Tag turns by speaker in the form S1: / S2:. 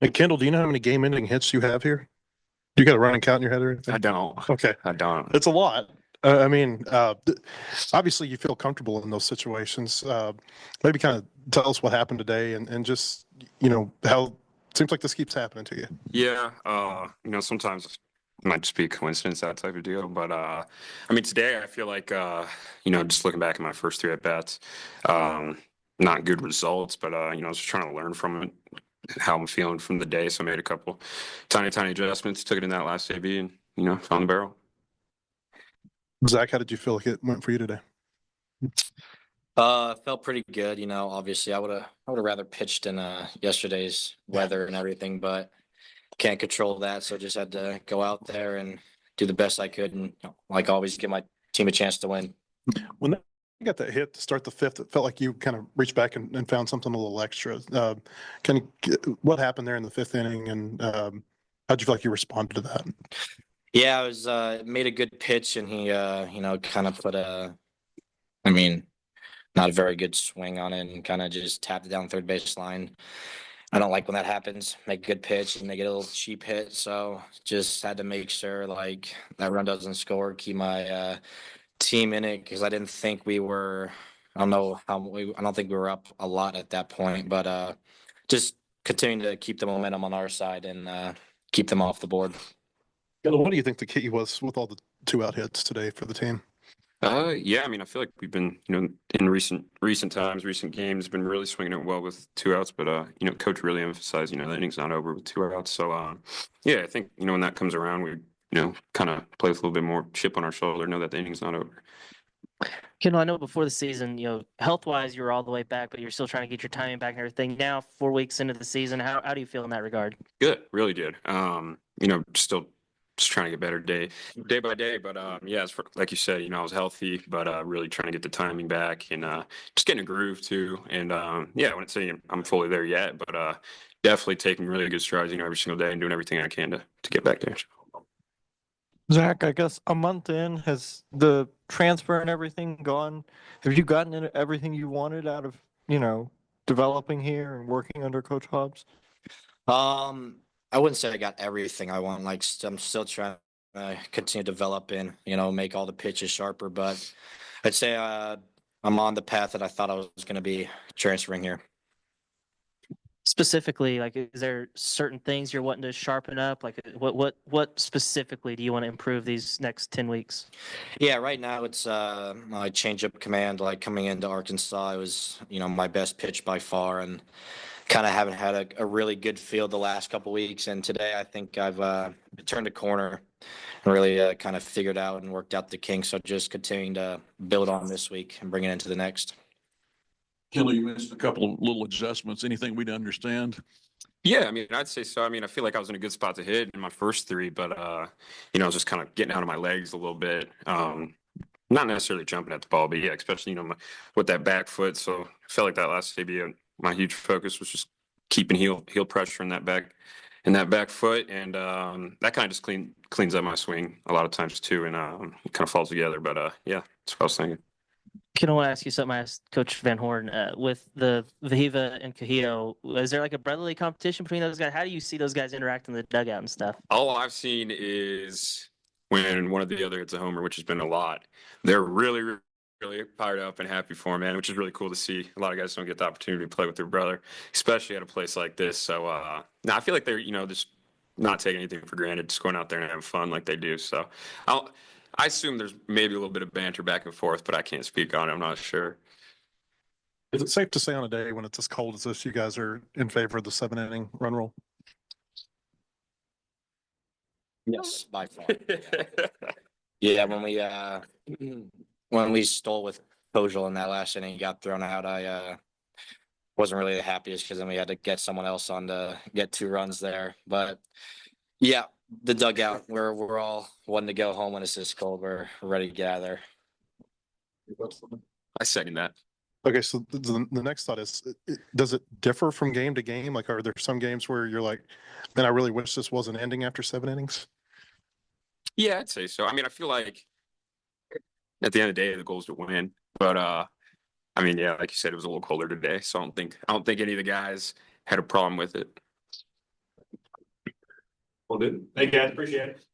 S1: Hey, Kendall, do you know how many game-ending hits you have here? Do you got a running count in your head or
S2: I
S1: anything?
S2: don't.
S1: Okay,
S2: I don't.
S1: it's a lot. Obviously you feel comfortable in those situations. Maybe kind of tell us what happened today and just, how it seems like this keeps happening to you.
S2: Yeah, sometimes it might just be a coincidence, that type of deal. But I mean, today I feel like, just looking back at my first three at bats, um, not good results, but I was just trying to learn from it, how I'm feeling from the day. So I made a couple tiny adjustments, took it in that last AB, and found the barrel.
S1: Zach, how did you feel like it went for you today?
S3: Felt pretty good. Obviously I would have rather pitched in yesterday's weather and everything, but can't control that. So just had to go out there and do the best I could, and like always, give my team a chance to win.
S1: When you got that hit to start the fifth, it felt like you kind of reached back and found something a little extra. What happened there in the fifth inning, and how'd you feel like you responded to that?
S3: Yeah, I was made a good pitch, and he kind of put I mean, not a very good swing on it, and kind of just tapped it down third base line. I don't like when that happens. Make a good pitch and they get a little cheap hit. So just had to make sure like that run doesn't score, keep my team in it, because I didn't think we were. I don't think we were up a lot at that point, but just continuing to keep the momentum on our side and keep them off the board.
S1: What do you think the key was with all the two out hits today for the team?
S2: Yeah, I mean, I feel like we've been, in recent times, recent games, been really swinging it well with two outs. But coach really emphasized, the inning's not over with two outs. So, yeah, I think when that comes around, we, kind of play with a little bit more chip on our shoulder, know that the inning's not over.
S4: Kendall, I know before the season, health wise, you were all the way back, but you're still trying to get your timing back and everything. Now, 4 weeks into the season, how do you feel in that regard?
S2: Good, really good. Still just trying to get better day by day. But yeah, like you said, I was healthy, but really trying to get the timing back and just getting a groove too. And yeah, I wouldn't say I'm fully there yet, but definitely taking really good strides, every single day and doing everything I can to get back there.
S5: Zach, I guess a month in, has the transfer and everything gone? Have you gotten everything you wanted out of, developing here and working under Coach Hobbs?
S3: I wouldn't say I got everything I want. Like I'm still trying to continue to develop and make all the pitches sharper, but I'd say I'm on the path that I thought I was going to be transferring here.
S4: Specifically, like, is there certain things you're wanting to sharpen up? Like, what specifically do you want to improve these next 10 weeks?
S3: Yeah, right now it's my changeup command. Like coming into Arkansas, it was my best pitch by far, and kind of haven't had a really good field the last couple weeks. And today I think I've turned a corner and really kind of figured out and worked out the kinks. So just continuing to build on this week and bring it into the next.
S6: Kelly, you mentioned a couple of little adjustments. Anything we'd understand?
S2: Yeah, I mean, I'd say so. I mean, I feel like I was in a good spot to hit in my first three, but I was just kind of getting out of my legs a little bit. Not necessarily jumping at the ball, but yeah, especially with that back foot. So I felt like that last debut, my huge focus was just keeping heel pressure in that back foot, and that kind of just cleans up my swing a lot of times too, and it kind of falls together. But yeah, that's what I was thinking.
S4: Can I want to ask you something? I asked Coach Van Horn with the Vahiva and Cahillo. Is there like a brotherly competition between those guys? How do you see those guys interact in the dugout and stuff?
S2: All I've seen is when one of the other hits a homer, which has been a lot. They're really fired up and happy for him, man, which is really cool to see. A lot of guys don't get the opportunity to play with their brother, especially at a place like this. So now I feel like they're just not taking anything for granted, just going out there and having fun like they do. So I assume there's maybe a little bit of banter back and forth, but I can't speak on it. I'm not sure.
S1: Is it safe to say on a day when it's as cold as this, you guys are in favor of the 7 inning run rule?
S3: Yes, by far. Yeah, when we stole with Kojal in that last inning, got thrown out, I wasn't really the happiest, because then we had to get someone else on to get 2 runs there. But yeah, the dugout, we're all wanting to go home when it's this cold. We're ready to get out of there.
S2: I second that.
S1: Okay, so the next thought is, does it differ from game to game? Like, are there some games where you're like, man, I really wish this wasn't ending after 7 innings?
S2: Yeah, I'd say so. I mean, I feel like at the end of the day, the goal is to win. But I mean, yeah, like you said, it was a little colder today, so I don't think any of the guys had a problem with it.
S7: Well, good. Thank you, guys. Appreciate it.